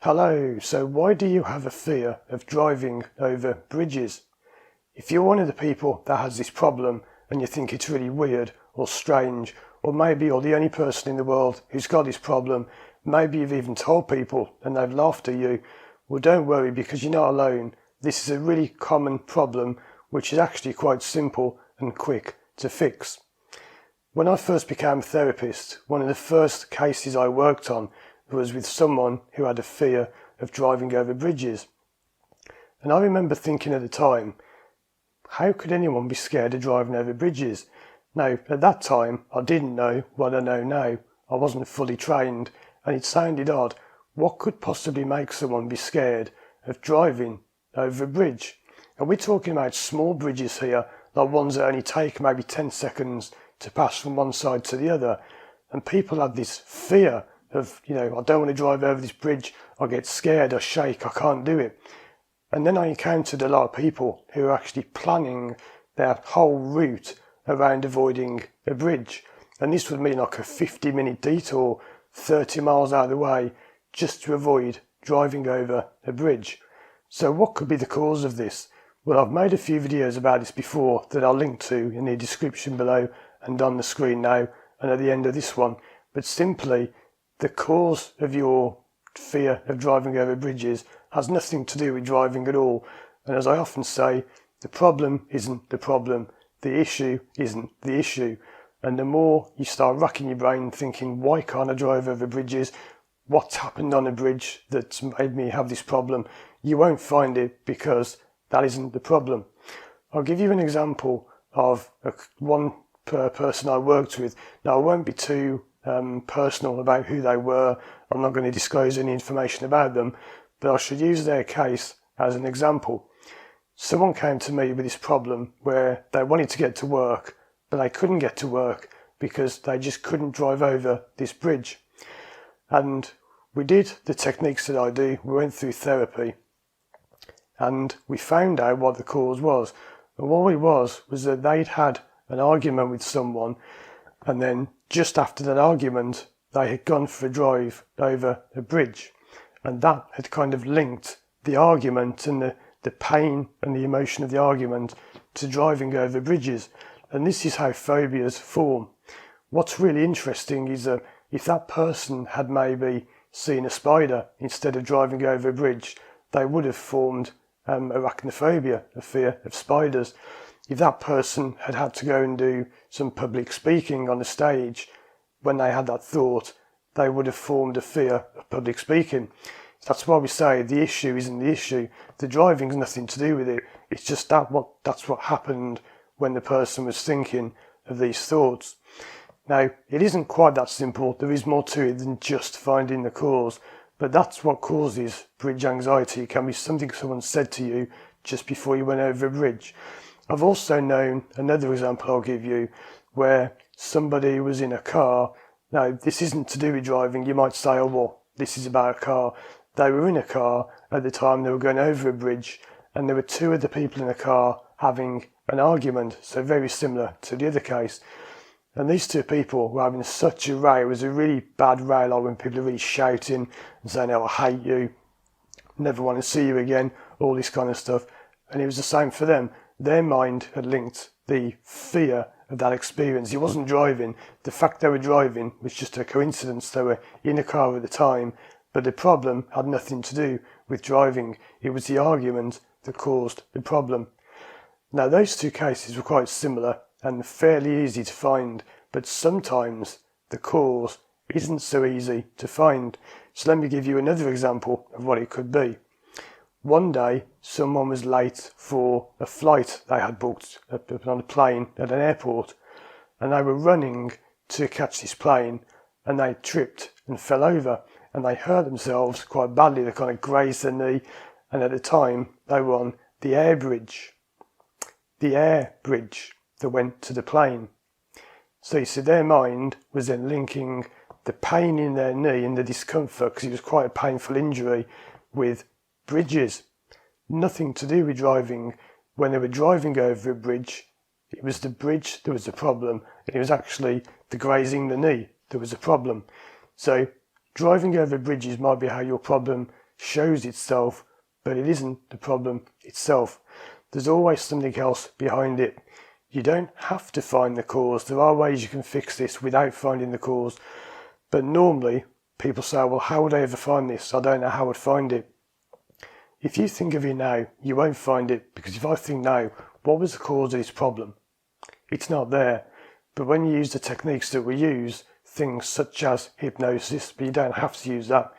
Hello, so why do you have a fear of driving over bridges? If you're one of the people that has this problem and you think it's really weird or strange, or maybe you're the only person in the world who's got this problem, maybe you've even told people and they've laughed at you, well, don't worry, because you're not alone. This is a really common problem which is actually quite simple and quick to fix. When I first became a therapist, one of the first cases I worked on was with someone who had a fear of driving over bridges. And I remember thinking at the time, how could anyone be scared of driving over bridges? Now, at that time, I didn't know what I know now. I wasn't fully trained, and it sounded odd. What could possibly make someone be scared of driving over a bridge? And we're talking about small bridges here, like ones that only take maybe 10 seconds to pass from one side to the other. And people have this fear of, I don't want to drive over this bridge, I get scared, I shake, I can't do it. And then I encountered a lot of people who are actually planning their whole route around avoiding a bridge. And this would mean like a 50-minute detour, 30 miles out of the way, just to avoid driving over a bridge. So what could be the cause of this? Well, I've made a few videos about this before that I'll link to in the description below and on the screen now and at the end of this one. But simply, the cause of your fear of driving over bridges has nothing to do with driving at all. And as I often say, the problem isn't the problem. The issue isn't the issue. And the more you start racking your brain thinking, why can't I drive over bridges? What's happened on a bridge that's made me have this problem? You won't find it, because that isn't the problem. I'll give you an example of one person I worked with. Now, I won't be too personal about who they were. I'm not going to disclose any information about them, but I should use their case as an example. Someone came to me with this problem where they wanted to get to work, but they couldn't get to work because they just couldn't drive over this bridge. And we did the techniques that I do. We went through therapy and we found out what the cause was. And what it was that they'd had an argument with someone, and then just after that argument, they had gone for a drive over a bridge. And that had kind of linked the argument and the pain and the emotion of the argument to driving over bridges. And this is how phobias form. What's really interesting is that if that person had maybe seen a spider instead of driving over a bridge, they would have formed arachnophobia, a fear of spiders. If that person had had to go and do some public speaking on a stage, when they had that thought, they would have formed a fear of public speaking. That's why we say the issue isn't the issue. The driving's nothing to do with it. It's just that's what happened when the person was thinking of these thoughts. Now, it isn't quite that simple. There is more to it than just finding the cause. But that's what causes bridge anxiety. It can be something someone said to you just before you went over a bridge. I've also known another example I'll give you where somebody was in a car. Now, this isn't to do with driving. You might say, oh, well, this is about a car. They were in a car at the time they were going over a bridge, and there were two other people in the car having an argument, so very similar to the other case. And these two people were having such a row. It was a really bad row, like when people are really shouting and saying, oh, I hate you, never want to see you again, all this kind of stuff. And it was the same for them. Their mind had linked the fear of that experience. It wasn't driving. The fact they were driving was just a coincidence. They were in a car at the time, but the problem had nothing to do with driving. It was the argument that caused the problem. Now, those two cases were quite similar and fairly easy to find, but sometimes the cause isn't so easy to find. So let me give you another example of what it could be. One day, someone was late for a flight they had booked on a plane at an airport, and they were running to catch this plane, and they tripped and fell over, and they hurt themselves quite badly. They kind of grazed their knee, and at the time, they were on the air bridge that went to the plane. So you see, their mind was then linking the pain in their knee and the discomfort, because it was quite a painful injury, with bridges. Nothing to do with driving. When they were driving over a bridge, it was the bridge that was the problem, and it was actually the grazing the knee that was a problem. So driving over bridges might be how your problem shows itself, but it isn't the problem itself. There's always something else behind it. You don't have to find the cause. There are ways you can fix this without finding the cause. But normally, people say, well, how would I ever find this? I don't know how I'd find it. If you think of it now, you won't find it, because if I think now, what was the cause of this problem? It's not there. But when you use the techniques that we use, things such as hypnosis, but you don't have to use that.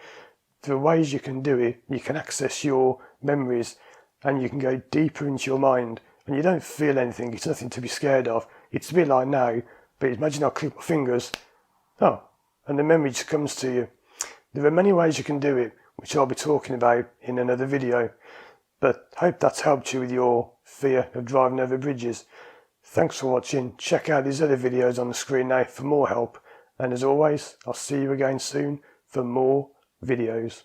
There are ways you can do it. You can access your memories and you can go deeper into your mind and you don't feel anything. It's nothing to be scared of. It's a bit like now, but imagine I click my fingers, and the memory just comes to you. There are many ways you can do it, which I'll be talking about in another video, but I hope that's helped you with your fear of driving over bridges. Thanks for watching. Check out these other videos on the screen now for more help, and as always, I'll see you again soon for more videos.